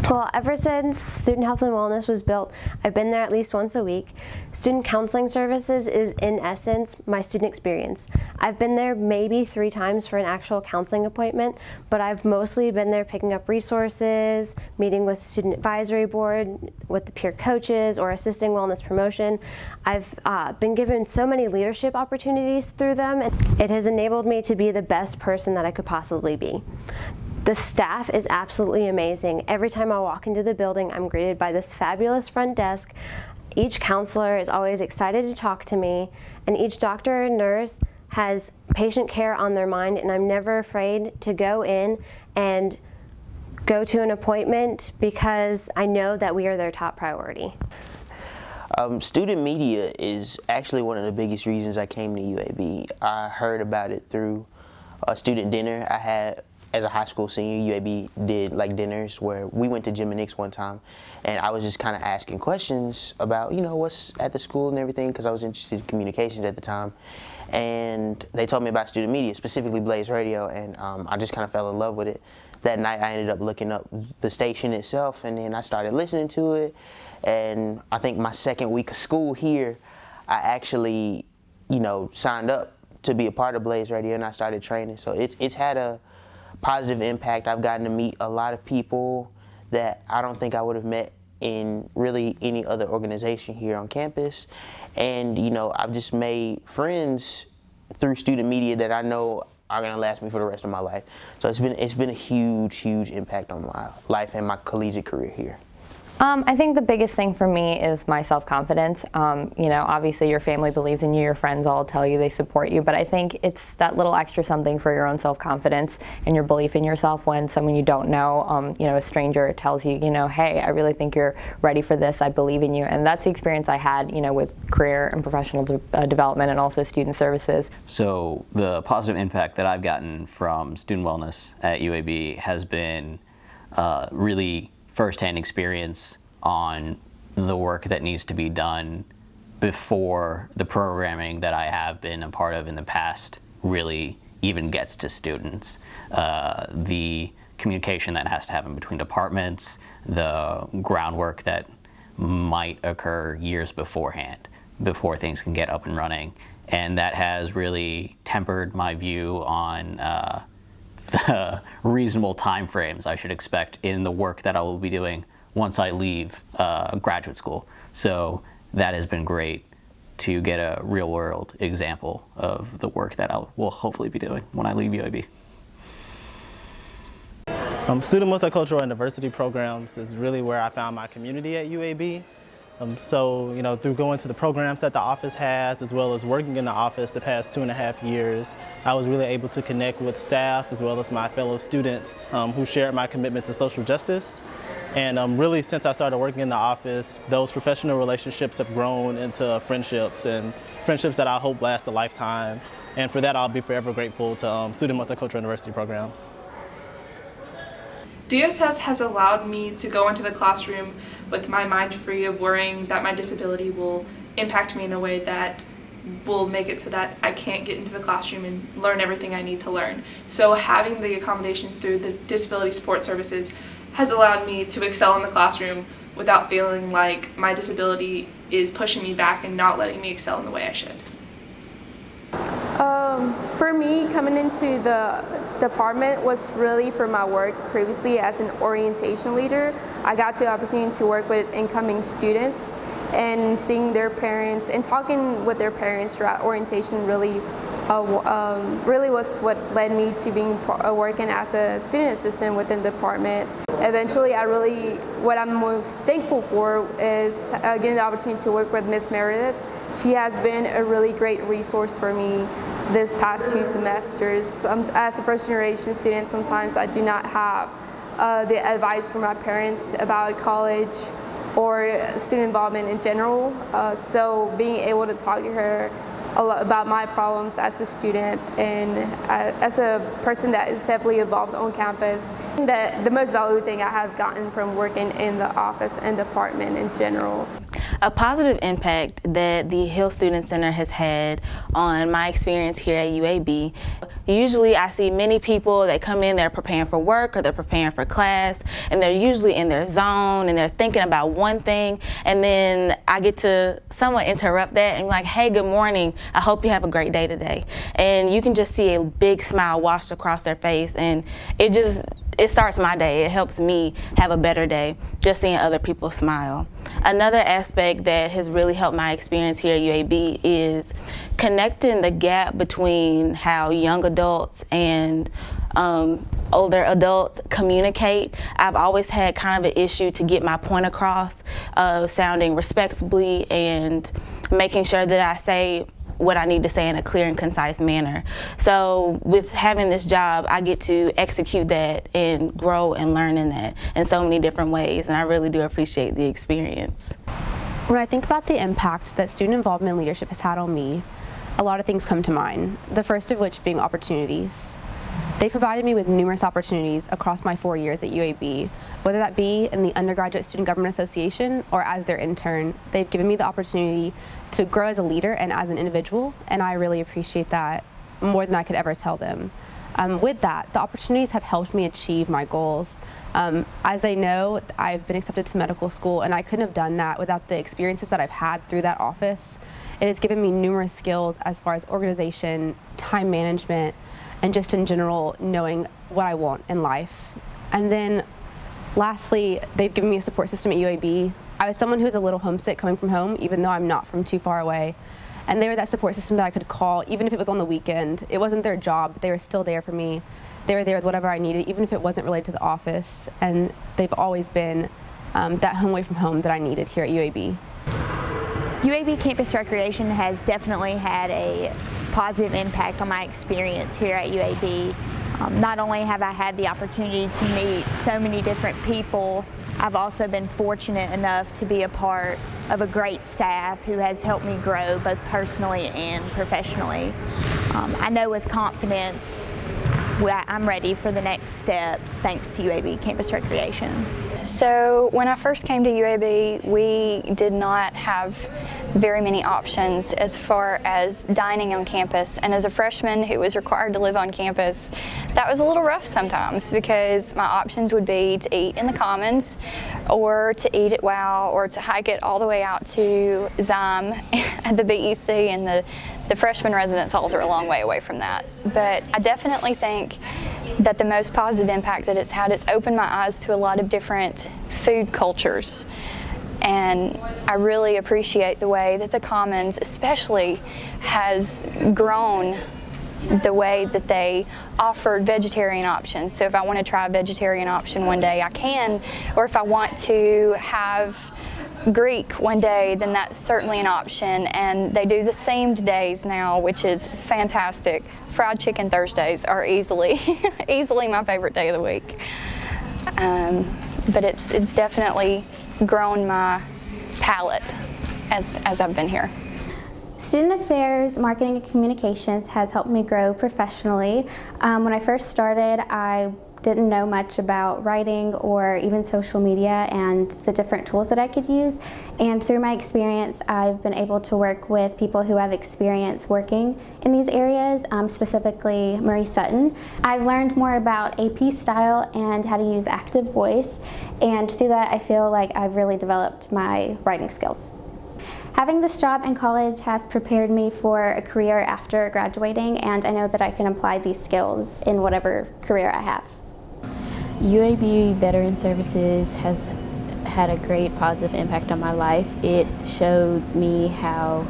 Well, ever since Student Health and Wellness was built, I've been there at least once a week. Student counseling services is, in essence, my student experience. I've been there maybe 3 times for an actual counseling appointment, but I've mostly been there picking up resources, meeting with student advisory board, with the peer coaches, or assisting wellness promotion. I've been given so many leadership opportunities through them, and it has enabled me to be the best person that I could possibly be. The staff is absolutely amazing. Every time I walk into the building, I'm greeted by this fabulous front desk. Each counselor is always excited to talk to me, and each doctor and nurse has patient care on their mind, and I'm never afraid to go in and go to an appointment because I know that we are their top priority. Student media is actually one of the biggest reasons I came to UAB. I heard about it through a student dinner I had. As a high school senior, UAB did like dinners where we went to Jim and Nick's one time, and I was just kind of asking questions about, what's at the school and everything, because I was interested in communications at the time. And they told me about student media, specifically Blaze Radio, and I just kind of fell in love with it. That night I ended up looking up the station itself, and then I started listening to it. And I think my second week of school here, I actually, signed up to be a part of Blaze Radio, and I started training. So it's had a positive impact. I've gotten to meet a lot of people that I don't think I would have met in really any other organization here on campus. And I've just made friends through student media that I know are gonna last me for the rest of my life. So it's been a huge impact on my life and my collegiate career here. I think the biggest thing for me is my self-confidence. Obviously your family believes in you, your friends all tell you they support you, but I think it's that little extra something for your own self-confidence and your belief in yourself when someone you don't know, a stranger tells you, hey, I really think you're ready for this, I believe in you. And that's the experience I had, with career and professional development and also student services. So the positive impact that I've gotten from student wellness at UAB has been really firsthand experience on the work that needs to be done before the programming that I have been a part of in the past really even gets to students. The communication that has to happen between departments, the groundwork that might occur years beforehand, before things can get up and running. And that has really tempered my view on the reasonable time frames I should expect in the work that I will be doing once I leave graduate school. So that has been great to get a real world example of the work that I will hopefully be doing when I leave UAB. Student multicultural and diversity programs is really where I found my community at UAB. Through going to the programs that the office has, as well as working in the office the past 2.5 years, I was really able to connect with staff as well as my fellow students who shared my commitment to social justice. And really, since I started working in the office, those professional relationships have grown into friendships, and friendships that I hope last a lifetime. And for that, I'll be forever grateful to student multicultural and diversity programs. DSS has allowed me to go into the classroom with my mind free of worrying that my disability will impact me in a way that will make it so that I can't get into the classroom and learn everything I need to learn. So having the accommodations through the disability support services has allowed me to excel in the classroom without feeling like my disability is pushing me back and not letting me excel in the way I should. For me, coming into the department was really for my work previously as an orientation leader. I got the opportunity to work with incoming students and seeing their parents and talking with their parents throughout orientation really was what led me to working as a student assistant within the department. Eventually, what I'm most thankful for is getting the opportunity to work with Miss Meredith. She has been a really great resource for me this past 2 semesters. As a first generation student, sometimes I do not have the advice from my parents about college or student involvement in general. So being able to talk to her a lot about my problems as a student and as a person that is heavily involved on campus. The most valuable thing I have gotten from working in the office and department in general. A positive impact that the Hill Student Center has had on my experience here at UAB. usually I see many people that come in, they're preparing for work or they're preparing for class, and they're usually in their zone and they're thinking about one thing, and then I get to somewhat interrupt that and be like, hey, good morning, I hope you have a great day today. And you can just see a big smile washed across their face, and it starts my day. It helps me have a better day, just seeing other people smile. Another aspect that has really helped my experience here at UAB is connecting the gap between how young adults and older adults communicate. I've always had kind of an issue to get my point across, sounding respectfully and making sure that I say what I need to say in a clear and concise manner. So with having this job, I get to execute that and grow and learn in that in so many different ways, and I really do appreciate the experience. When I think about the impact that student involvement and leadership has had on me, a lot of things come to mind, the first of which being opportunities. They provided me with numerous opportunities across my 4 years at UAB, whether that be in the Undergraduate Student Government Association or as their intern. They've given me the opportunity to grow as a leader and as an individual, and I really appreciate that more than I could ever tell them. With that, the opportunities have helped me achieve my goals. As they know, I've been accepted to medical school, and I couldn't have done that without the experiences that I've had through that office. It has given me numerous skills as far as organization, time management, and just in general knowing what I want in life. And then lastly, they've given me a support system at UAB. I was someone who was a little homesick coming from home, even though I'm not from too far away. And they were that support system that I could call, even if it was on the weekend. It wasn't their job, but they were still there for me. They were there with whatever I needed, even if it wasn't related to the office. And they've always been that home away from home that I needed here at UAB. UAB Campus Recreation has definitely had a positive impact on my experience here at UAB. Not only have I had the opportunity to meet so many different people, I've also been fortunate enough to be a part of a great staff who has helped me grow both personally and professionally. I know with confidence I'm ready for the next steps thanks to UAB Campus Recreation. So when I first came to UAB, we did not have very many options as far as dining on campus. And as a freshman who was required to live on campus, that was a little rough sometimes because my options would be to eat in the Commons or to eat at WOW or to hike it all the way out to Zyme at the BEC, and the freshman residence halls are a long way away from that. But I definitely think that the most positive impact that it's had, it's opened my eyes to a lot of different food cultures. And I really appreciate the way that the Commons especially has grown, the way that they offered vegetarian options. So if I want to try a vegetarian option one day, I can, or if I want to have Greek one day, then that's certainly an option. And they do the themed days now, which is fantastic. Fried chicken Thursdays are easily my favorite day of the week. But it's definitely grown my palate as I've been here. Student Affairs, Marketing, and Communications has helped me grow professionally. When I first started, I didn't know much about writing or even social media and the different tools that I could use. And through my experience, I've been able to work with people who have experience working in these areas, specifically Marie Sutton. I've learned more about AP style and how to use active voice. And through that, I feel like I've really developed my writing skills. Having this job in college has prepared me for a career after graduating, and I know that I can apply these skills in whatever career I have. UAB Veteran Services has had a great positive impact on my life. It showed me how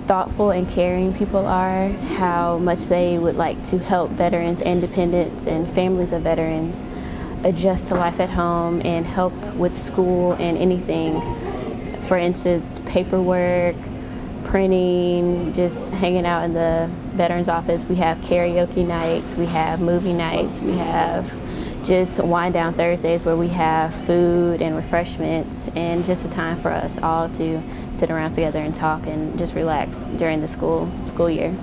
thoughtful and caring people are, how much they would like to help veterans and dependents and families of veterans adjust to life at home and help with school and anything. For instance, paperwork, printing, just hanging out in the veterans office. We have karaoke nights, we have movie nights, we have just wind down Thursdays where we have food and refreshments and just a time for us all to sit around together and talk and just relax during the school year.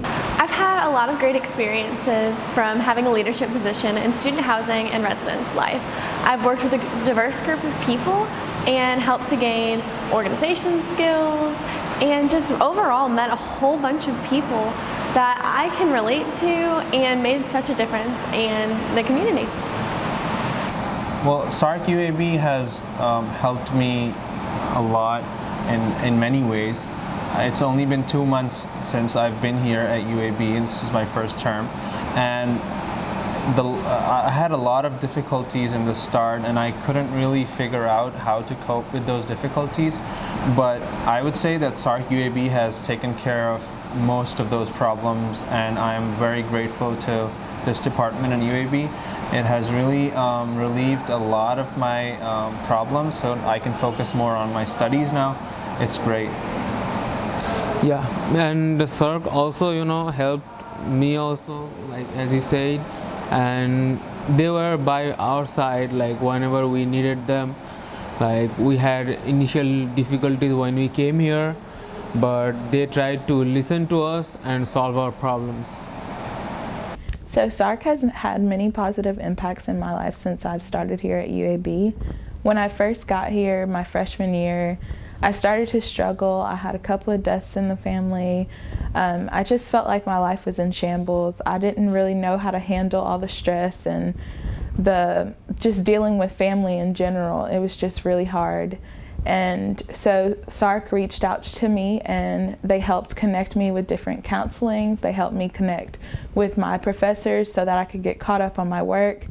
I've had a lot of great experiences from having a leadership position in student housing and residence life. I've worked with a diverse group of people and helped to gain organization skills and just overall met a whole bunch of people that I can relate to and made such a difference in the community. Well, SARC UAB has helped me a lot in many ways. It's only been 2 months since I've been here at UAB, and this is my first term. And I had a lot of difficulties in the start, and I couldn't really figure out how to cope with those difficulties. But I would say that SARC UAB has taken care of most of those problems, and I am very grateful to this department in UAB. It has really relieved a lot of my problems, so I can focus more on my studies now. It's great. Yeah, and the SARC also, helped me also, like as you said, and they were by our side, like whenever we needed them. Like we had initial difficulties when we came here, but they tried to listen to us and solve our problems. So SARC has had many positive impacts in my life since I've started here at UAB. When I first got here, my freshman year, I started to struggle. I had a couple of deaths in the family. I just felt like my life was in shambles. I didn't really know how to handle all the stress and just dealing with family in general. It was just really hard. And so SARC reached out to me, and they helped connect me with different counselings. They helped me connect with my professors so that I could get caught up on my work.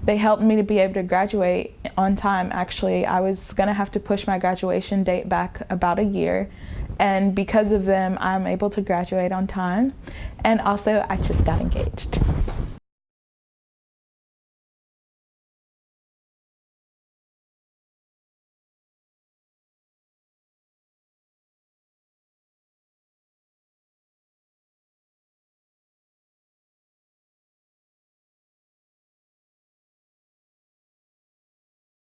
They helped me to be able to graduate on time. Actually, I was going to have to push my graduation date back about a year, and because of them, I'm able to graduate on time. And also, I just got engaged.